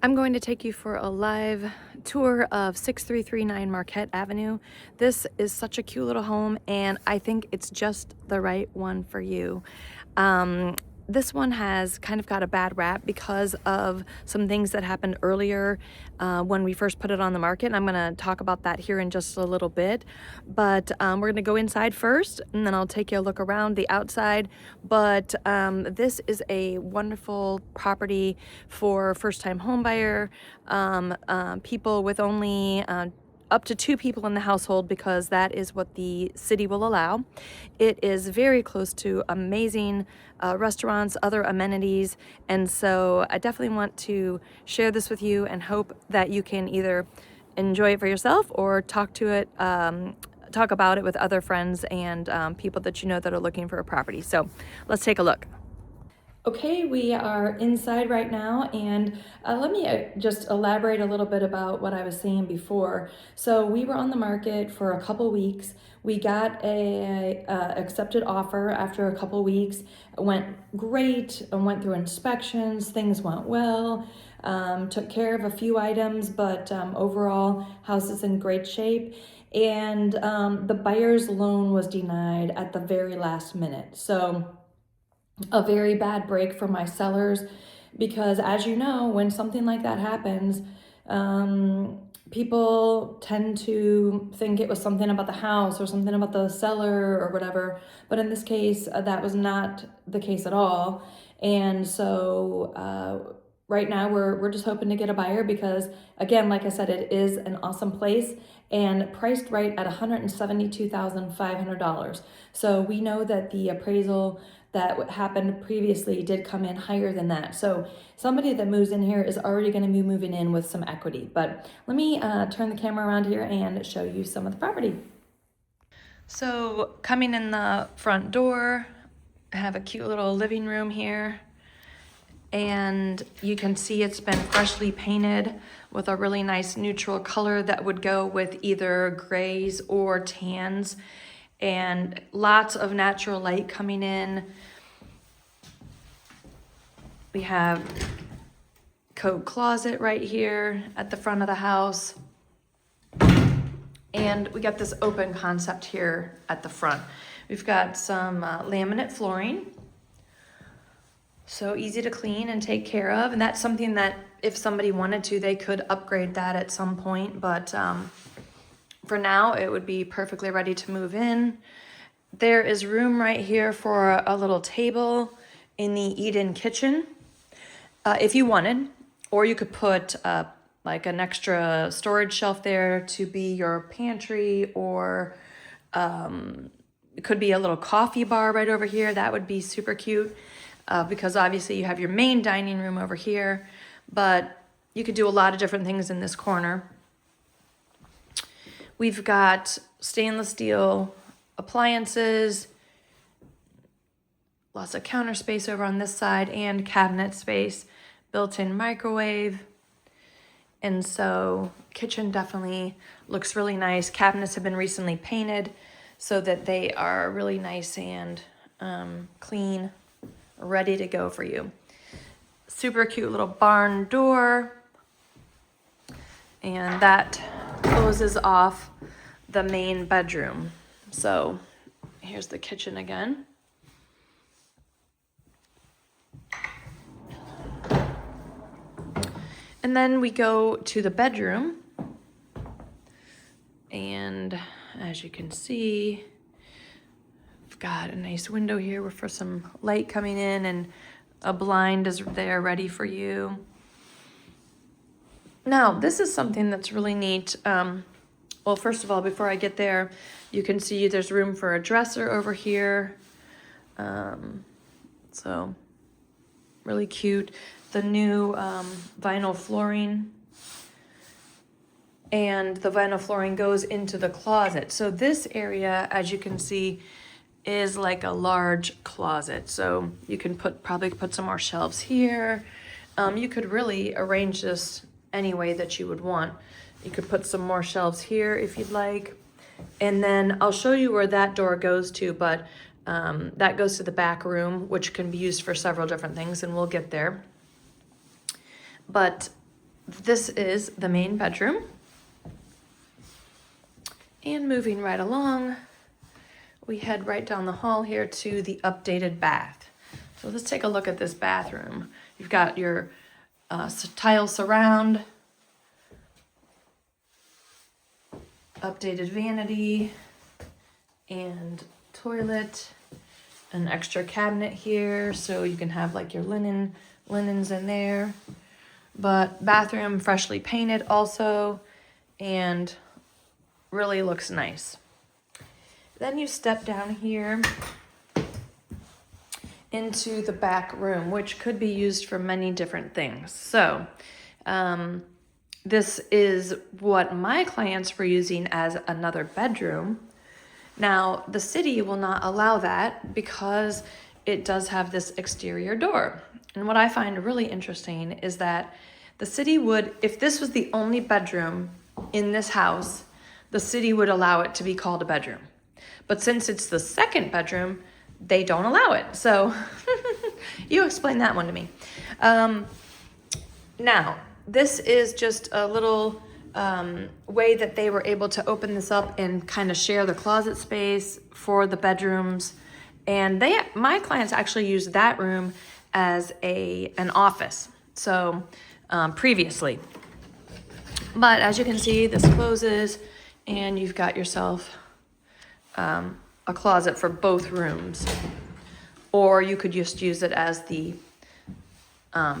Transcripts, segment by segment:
I'm going to take you for a live tour of 6339 Marquette Avenue. This is such a cute little home, and I think it's just the right one for you. This one has kind of got a bad rap because of some things that happened earlier when we first put it on the market. And I'm going to talk about that here in just a little bit. But we're going to go inside first, and then I'll take you a look around the outside. But this is a wonderful property for first-time homebuyer, people with only up to 2 people in the household, because that is what the city will allow. It is very close to amazing restaurants, other amenities, and so I definitely want to share this with you and hope that you can either enjoy it for yourself or talk about it with other friends and people that you know that are looking for a property. So let's take a look. Okay, we are inside right now, and let me just elaborate a little bit about what I was saying before. So we were on the market for a couple weeks. We got a accepted offer after a couple weeks. It went great, and went through inspections. Things went well. Took care of a few items, but overall, house is in great shape. And the buyer's loan was denied at the very last minute. So a very bad break for my sellers, because as you know, when something like that happens, people tend to think it was something about the house or something about the seller or whatever. But in this case, that was not the case at all. And so right now we're just hoping to get a buyer, because again, like I said, it is an awesome place and priced right at $172,500. So we know that the appraisal that happened previously did come in higher than that. So somebody that moves in here is already going to be moving in with some equity. But let me turn the camera around here and show you some of the property. So coming in the front door, I have a cute little living room here. And you can see it's been freshly painted with a really nice neutral color that would go with either grays or tans, and lots of natural light coming in. We have coat closet right here at the front of the house. And we got this open concept here at the front. We've got some laminate flooring. So easy to clean and take care of. And that's something that if somebody wanted to, they could upgrade that at some point. But for now, it would be perfectly ready to move in. There is room right here for a little table in the eat-in kitchen if you wanted. Or you could put like an extra storage shelf there to be your pantry, or it could be a little coffee bar right over here. That would be super cute. Because obviously you have your main dining room over here, but you could do a lot of different things in this corner. We've got stainless steel appliances, lots of counter space over on this side, and cabinet space, built-in microwave. And so kitchen definitely looks really nice. Cabinets have been recently painted so that they are really nice and clean, ready to go for you. Super cute little barn door, and that closes off the main bedroom. So here's the kitchen again. And then we go to the bedroom, and as you can see, got a nice window here for some light coming in, and a blind is there ready for you. Now, this is something that's really neat. Well, first of all, before I get there, you can see there's room for a dresser over here. So really cute. The new vinyl flooring. And the vinyl flooring goes into the closet. So this area, as you can see, is like a large closet. So you can probably put some more shelves here. You could really arrange this any way that you would want. You could put some more shelves here if you'd like. And then I'll show you where that door goes to, but that goes to the back room, which can be used for several different things, and we'll get there. But this is the main bedroom. And moving right along, we head right down the hall here to the updated bath. So let's take a look at this bathroom. You've got your tile surround, updated vanity and toilet, an extra cabinet here so you can have like your linens in there. But bathroom freshly painted also, and really looks nice. Then you step down here into the back room, which could be used for many different things. So this is what my clients were using as another bedroom. Now, the city will not allow that because it does have this exterior door. And what I find really interesting is that the city would, if this was the only bedroom in this house, the city would allow it to be called a bedroom. But since it's the second bedroom, they don't allow it. So you explain that one to me. Now, this is just a little way that they were able to open this up and kind of share the closet space for the bedrooms. And my clients actually used that room as an office. So previously. But as you can see, this closes and you've got yourself a closet for both rooms. Or you could just use it as the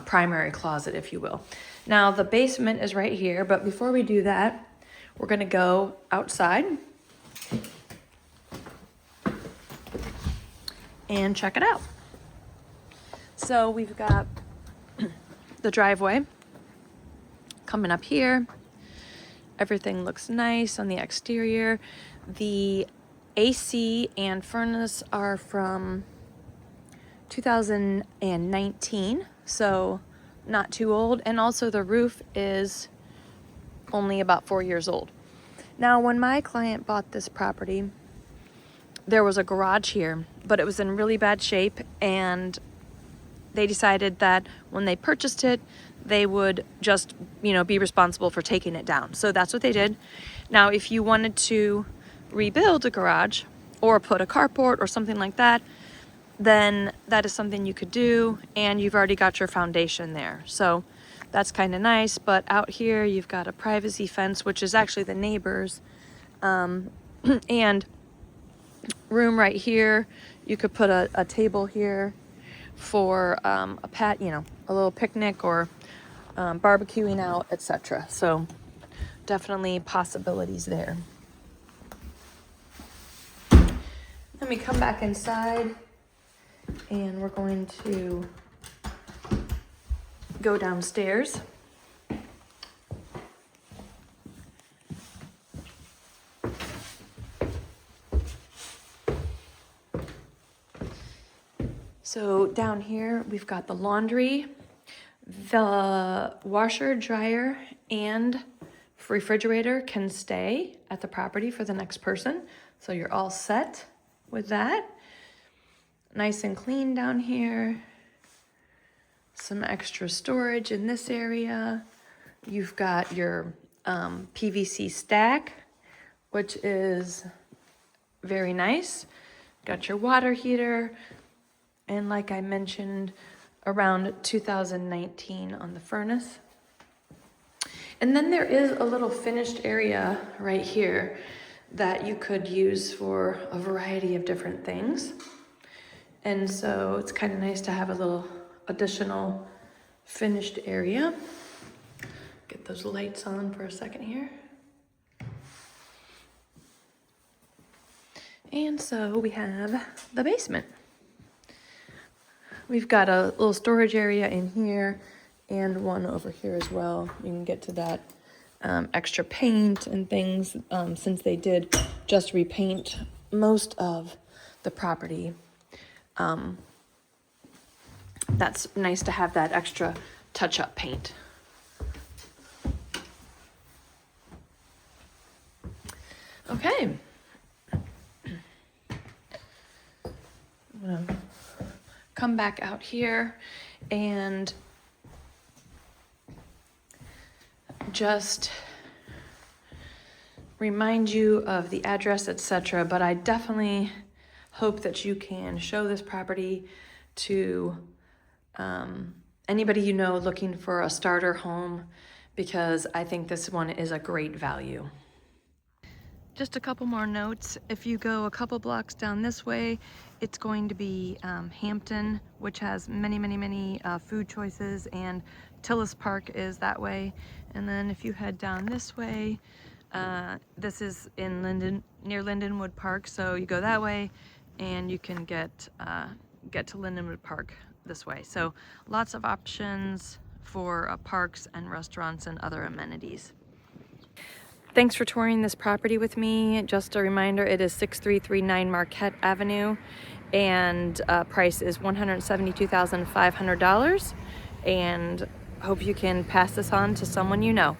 primary closet, if you will. Now the basement is right here, but before we do that, we're gonna go outside and check it out. So we've got the driveway coming up here. Everything looks nice on the exterior. The AC and furnace are from 2019, so not too old. And also the roof is only about 4 years old. Now, when my client bought this property, there was a garage here, but it was in really bad shape, and they decided that when they purchased it, they would just, be responsible for taking it down. So that's what they did. Now, if you wanted to rebuild a garage or put a carport or something like that, then that is something you could do, and you've already got your foundation there. So that's kind of nice. But out here, you've got a privacy fence, which is actually the neighbors, and room right here. You could put a table here for a little picnic or barbecuing out, etc. So definitely possibilities there. Let me come back inside, and we're going to go downstairs. So down here, we've got the laundry, the washer, dryer, and refrigerator can stay at the property for the next person. So you're all set with that. Nice and clean down here. Some extra storage in this area. You've got your PVC stack, which is very nice. Got your water heater. And like I mentioned, around 2019 on the furnace. And then there is a little finished area right here that you could use for a variety of different things. And so it's kind of nice to have a little additional finished area. Get those lights on for a second here. And so we have the basement. We've got a little storage area in here and one over here as well. You can get to that extra paint and things since they did just repaint most of the property. That's nice to have that extra touch-up paint. Okay. I'm gonna come back out here, and just remind you of the address, etc. But I definitely hope that you can show this property to anybody you know looking for a starter home, because I think this one is a great value. Just a couple more notes. If you go a couple blocks down this way, it's going to be Hampton, which has many food choices, and Tillis Park is that way. And then if you head down this way, this is in near Lindenwood Park, so you go that way and you can get to Lindenwood Park this way. So lots of options for parks and restaurants and other amenities. Thanks for touring this property with me. Just a reminder, it is 6339 Marquette Avenue, and price is $172,500, and hope you can pass this on to someone you know.